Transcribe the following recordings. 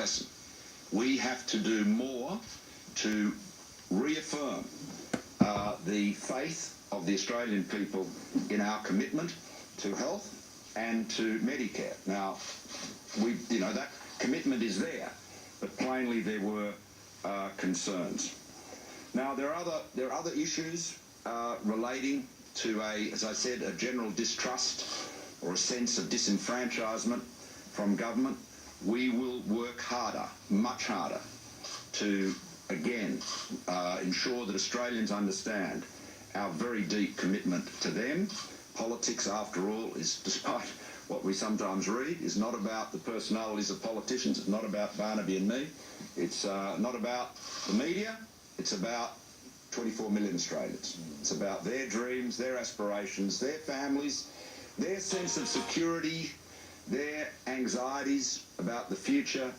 lesson. We have to do more to reaffirm the faith of the Australian people in our commitment to health and to Medicare. Now, that commitment is there, but plainly there were concerns. Now, there are other issues relating to as I said, a general distrust or a sense of disenfranchisement from government. We will work harder, much harder, to again ensure that Australians understand our very deep commitment to them. Politics, after all, is, despite what we sometimes read, is not about the personalities of politicians. It's not about Barnaby and me. It's not about the media. It's about 24 million Australians. It's about their dreams, their aspirations, their families, their sense of security, their anxieties about the future,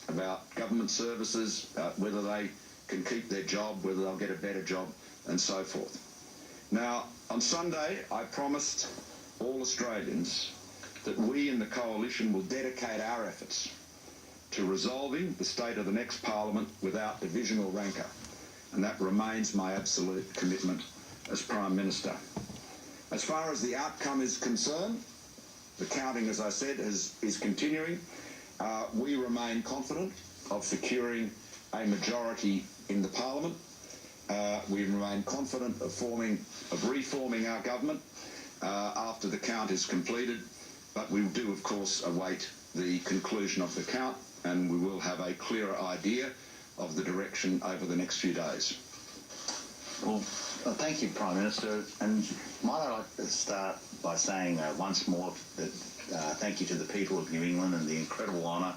about government services, whether they can keep their job, whether they'll get a better job, and so forth. Now, on Sunday, I promised all Australians that we in the Coalition will dedicate our efforts to resolving the state of the next Parliament without division or rancour. And that remains my absolute commitment as Prime Minister. As far as the outcome is concerned, the counting, as I said, is continuing. We remain confident of securing a majority in the Parliament. We remain confident of reforming our government after the count is completed, but we do, of course, await the conclusion of the count, and we will have a clearer idea of the direction over the next few days. Well, thank you, Prime Minister. And might I like to start by saying once more that thank you to the people of New England and the incredible honour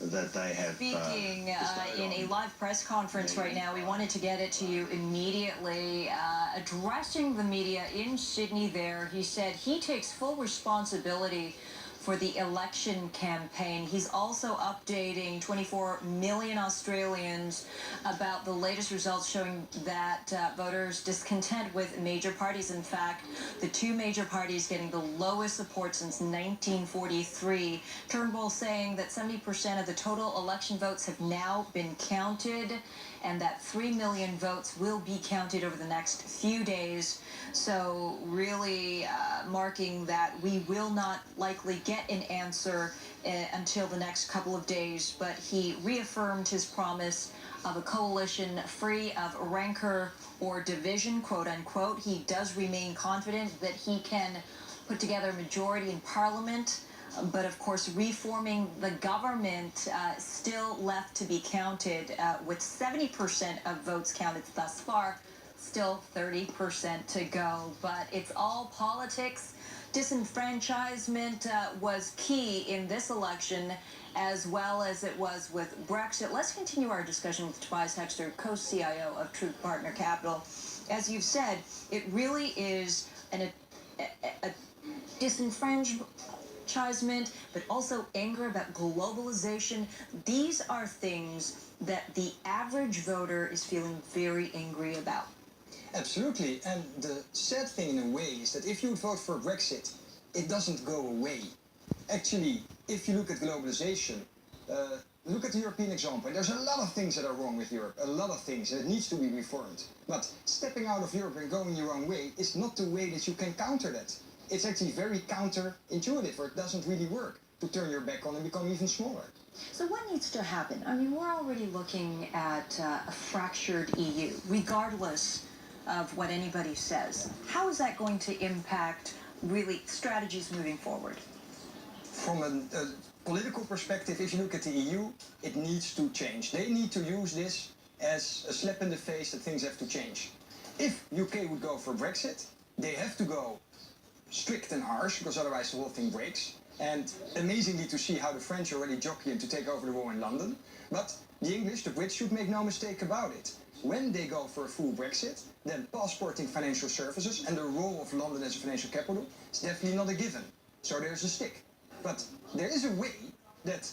that they have. Speaking in a live press conference right now, we wanted to get it to you immediately. Addressing the media in Sydney there, he said he takes full responsibility for the election campaign. He's also updating 24 million Australians about the latest results showing that voters discontent with major parties. In fact, the two major parties getting the lowest support since 1943. Turnbull saying that 70% of the total election votes have now been counted, and that 3 million votes will be counted over the next few days. So really marking that we will not likely get an answer until the next couple of days. But he reaffirmed his promise of a coalition free of rancor or division, quote unquote. He does remain confident that he can put together a majority in Parliament. But of course, reforming the government still left to be counted, with 70% of votes counted thus far, still 30% to go. But it's all politics. Disenfranchisement was key in this election, as well as it was with Brexit. Let's continue our discussion with Tobias Hexter, co-CIO of Truth Partner Capital. As you've said, it really is a disenfranchisement, but also anger about globalization. These are things that the average voter is feeling very angry about. Absolutely, and the sad thing in a way is that if you vote for Brexit, it doesn't go away. Actually, if you look at globalization, look at the European example. There's a lot of things that are wrong with Europe, a lot of things that needs to be reformed. But stepping out of Europe and going your own way is not the way that you can counter that. It's actually very counterintuitive, or it doesn't really work to turn your back on and become even smaller. So what needs to happen? I mean, we're already looking at a fractured EU, regardless of what anybody says. How is that going to impact, really, strategies moving forward? From a political perspective, if you look at the EU, it needs to change. They need to use this as a slap in the face that things have to change. If UK would go for Brexit, they have to go strict and harsh, because otherwise the whole thing breaks. And amazingly to see how the French are already jockeying to take over the war in London. But the English, the Brits, should make no mistake about it. When they go for a full Brexit, then passporting financial services and the role of London as a financial capital is definitely not a given. So there's a stick. But there is a way that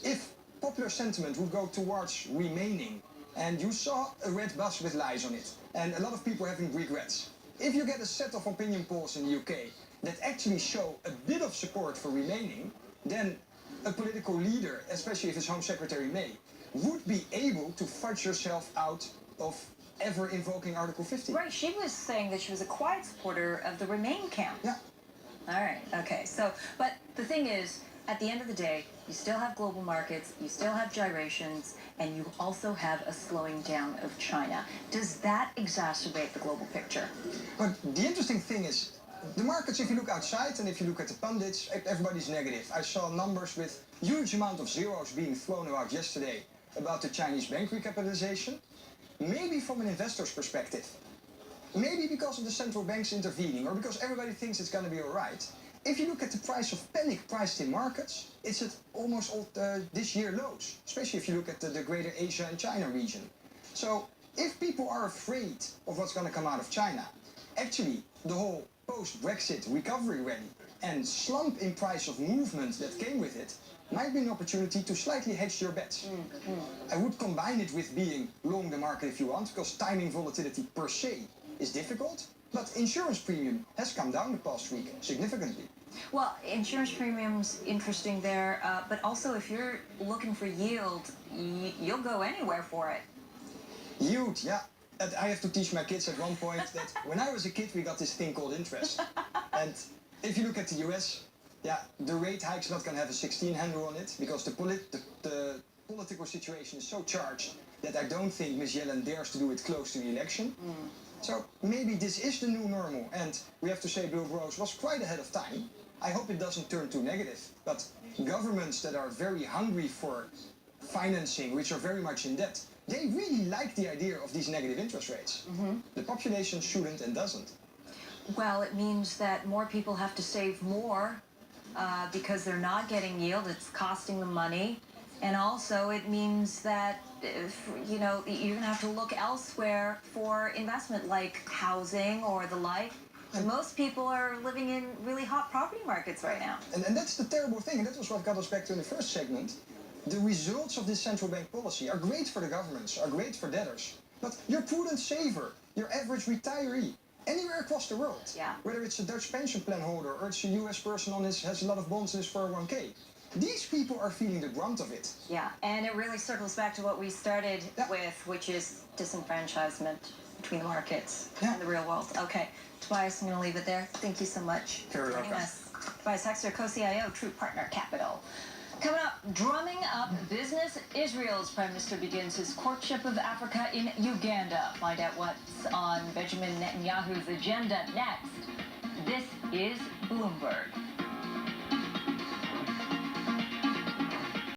if popular sentiment would go towards remaining, and you saw a red bus with lies on it, and a lot of people having regrets. If you get a set of opinion polls in the UK that actually show a bit of support for remaining, then a political leader, especially if it's Home Secretary May, would be able to fudge herself out of ever invoking Article 50. Right, she was saying that she was a quiet supporter of the Remain camp. Yeah. All right, okay, so, but the thing is, at the end of the day, you still have global markets, you still have gyrations, and you also have a slowing down of China. Does that exacerbate the global picture? But the interesting thing is, the markets, if you look outside and if you look at the pundits, everybody's negative. I saw numbers with huge amount of zeros being thrown out yesterday about the Chinese bank recapitalization. Maybe from an investor's perspective. Maybe because of the central banks intervening, or because everybody thinks it's going to be all right. If you look at the price of panic priced in markets, it's at almost all this year lows, especially if you look at the greater Asia and China region. So if people are afraid of what's going to come out of China, actually the whole post-Brexit recovery rally and slump in price of movement that came with it might be an opportunity to slightly hedge your bets. I would combine it with being long the market if you want, because timing volatility per se is difficult, but insurance premium has come down the past week significantly. Well, insurance premiums, interesting there, but also if you're looking for yield, you'll go anywhere for it. Yield, yeah. And I have to teach my kids at one point that when I was a kid we got this thing called interest. And if you look at the US, yeah, the rate hike's not going to have a 16 handle on it, because the political situation is so charged that I don't think Ms. Yellen dares to do it close to the election. So maybe this is the new normal, and we have to say Bill Gross was quite ahead of time. I hope it doesn't turn too negative, but governments that are very hungry for financing, which are very much in debt, they really like the idea of these negative interest rates. The population shouldn't and doesn't. Well, it means that more people have to save more because they're not getting yield. It's costing them money. And also it means that, you know, you're going to have to look elsewhere for investment, like housing or the like. And most people are living in really hot property markets right now. And that's the terrible thing, and that was what got us back to in the first segment. The results of this central bank policy are great for the governments, are great for debtors. But your prudent saver, your average retiree, anywhere across the world, whether it's a Dutch pension plan holder or it's a US person has a lot of bonds in his 401k, these people are feeling the brunt of it. Yeah, and it really circles back to what we started with, which is disenfranchisement between the markets and the real world. Okay, Tobias, I'm going to leave it there. Thank you so much for joining us. Tobias Hexter, co-CIO, True Partner Capital. Coming up, drumming up business, Israel's Prime Minister begins his courtship of Africa in Uganda. Find out what's on Benjamin Netanyahu's agenda next. This is Bloomberg.